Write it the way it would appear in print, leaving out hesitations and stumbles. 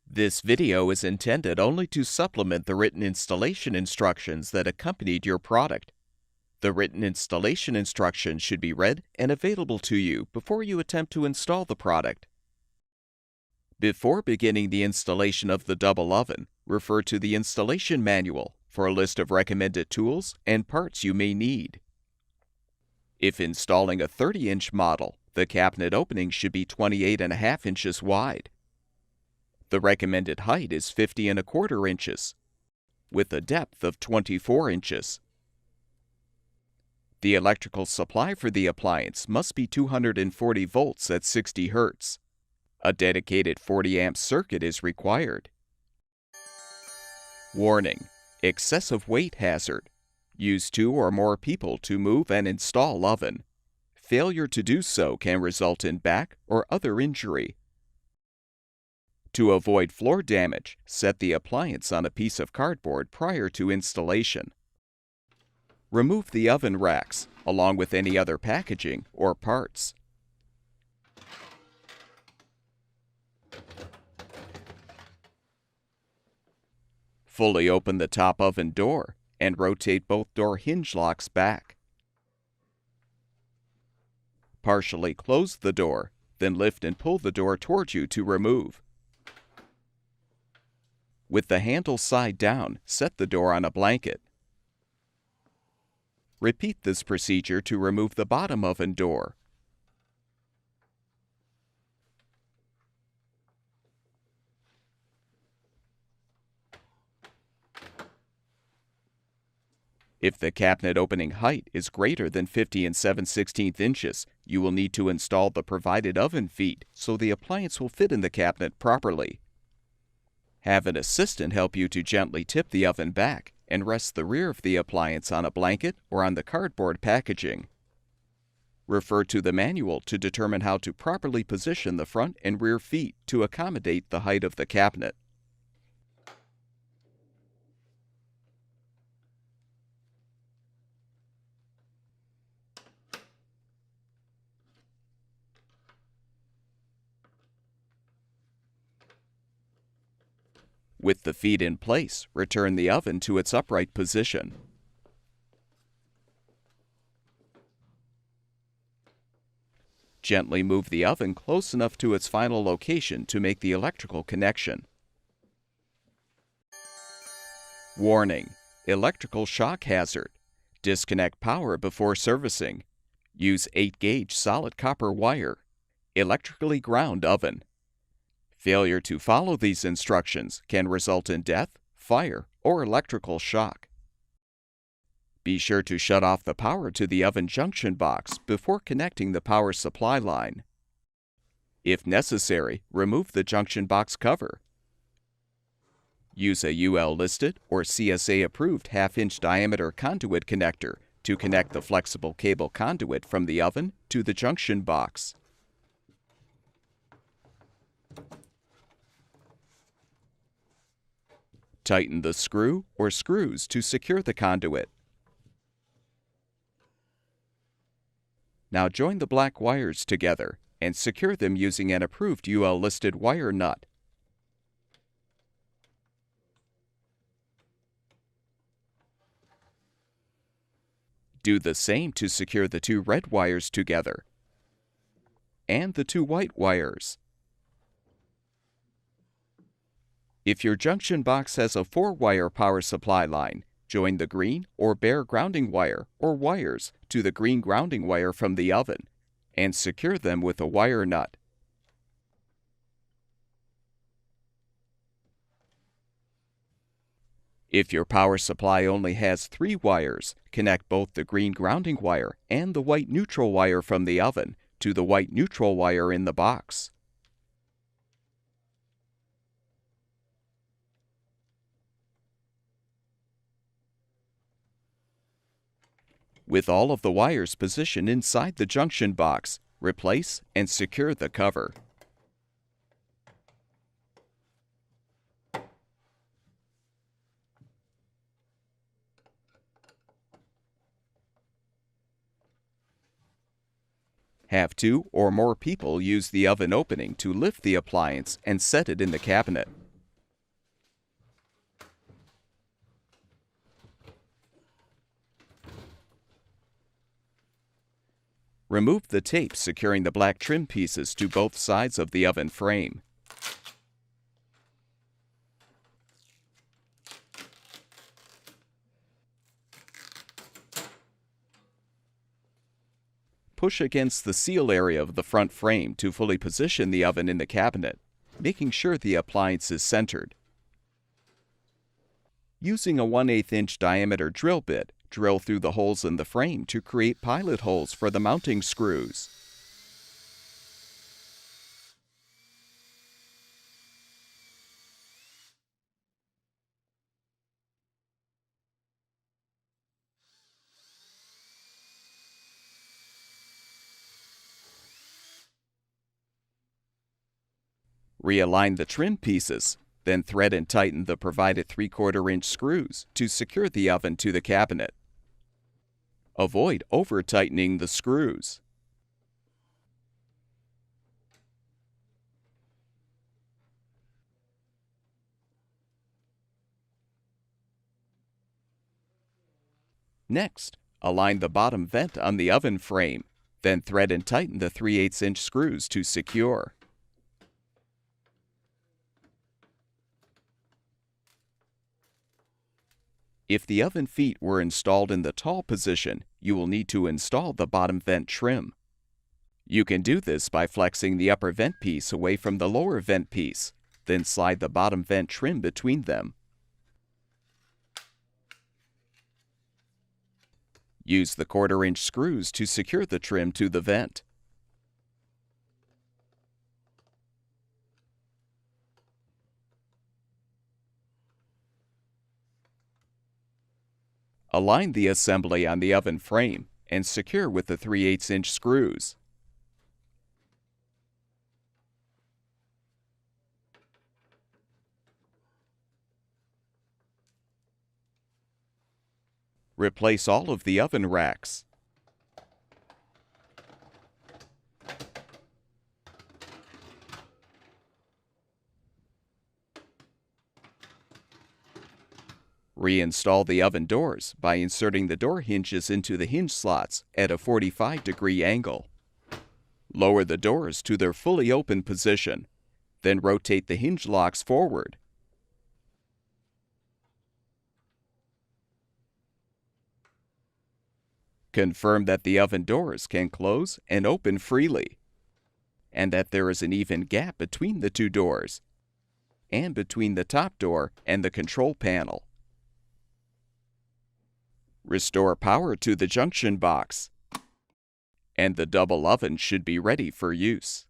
This video is intended only to supplement the written installation instructions that accompanied your product. The written installation instructions should be read and available to you before you attempt to install the product. Before beginning the installation of the double oven, refer to the installation manual for a list of recommended tools and parts you may need. If installing a 30-inch model, the cabinet opening should be 28.5 inches wide. The recommended height is 50.25 inches, with a depth of 24 inches. The electrical supply for the appliance must be 240 volts at 60 Hz. A dedicated 40-amp circuit is required. Warning: excessive weight hazard. Use 2 or more people to move and install oven. Failure to do so can result in back or other injury. To avoid floor damage, set the appliance on a piece of cardboard prior to installation. Remove the oven racks, along with any other packaging or parts. Fully open the top oven door and rotate both door hinge locks back. Partially close the door, then lift and pull the door toward you to remove. With the handle side down, set the door on a blanket. Repeat this procedure to remove the bottom oven door. If the cabinet opening height is greater than 50 7/16 inches, you will need to install the provided oven feet so the appliance will fit in the cabinet properly. Have an assistant help you to gently tip the oven back and rest the rear of the appliance on a blanket or on the cardboard packaging. Refer to the manual to determine how to properly position the front and rear feet to accommodate the height of the cabinet. With the feet in place, return the oven to its upright position. Gently move the oven close enough to its final location to make the electrical connection. Warning: electrical shock hazard. Disconnect power before servicing. Use 8-gauge solid copper wire. Electrically ground oven. Failure to follow these instructions can result in death, fire, or electrical shock. Be sure to shut off the power to the oven junction box before connecting the power supply line. If necessary, remove the junction box cover. Use a UL-listed or CSA-approved half-inch diameter conduit connector to connect the flexible cable conduit from the oven to the junction box. Tighten the screw or screws to secure the conduit. Now join the black wires together and secure them using an approved UL-listed wire nut. Do the same to secure the 2 red wires together and the 2 white wires. If your junction box has a 4-wire power supply line, join the green or bare grounding wire or wires to the green grounding wire from the oven and secure them with a wire nut. If your power supply only has 3 wires, connect both the green grounding wire and the white neutral wire from the oven to the white neutral wire in the box. With all of the wires positioned inside the junction box, replace and secure the cover. Have 2 or more people use the oven opening to lift the appliance and set it in the cabinet. Remove the tape securing the black trim pieces to both sides of the oven frame. Push against the seal area of the front frame to fully position the oven in the cabinet, making sure the appliance is centered. Using a 1/8 inch diameter drill bit, drill through the holes in the frame to create pilot holes for the mounting screws. Realign the trim pieces, then thread and tighten the provided 3/4 inch screws to secure the oven to the cabinet. Avoid over-tightening the screws. Next, align the bottom vent on the oven frame, then thread and tighten the 3/8 inch screws to secure. If the oven feet were installed in the tall position, you will need to install the bottom vent trim. You can do this by flexing the upper vent piece away from the lower vent piece, then slide the bottom vent trim between them. Use the 1/4 inch screws to secure the trim to the vent. Align the assembly on the oven frame and secure with the 3/8 inch screws. Replace all of the oven racks. Reinstall the oven doors by inserting the door hinges into the hinge slots at a 45-degree angle. Lower the doors to their fully open position, then rotate the hinge locks forward. Confirm that the oven doors can close and open freely, and that there is an even gap between the two doors, and between the top door and the control panel. Restore power to the junction box, and the double oven should be ready for use.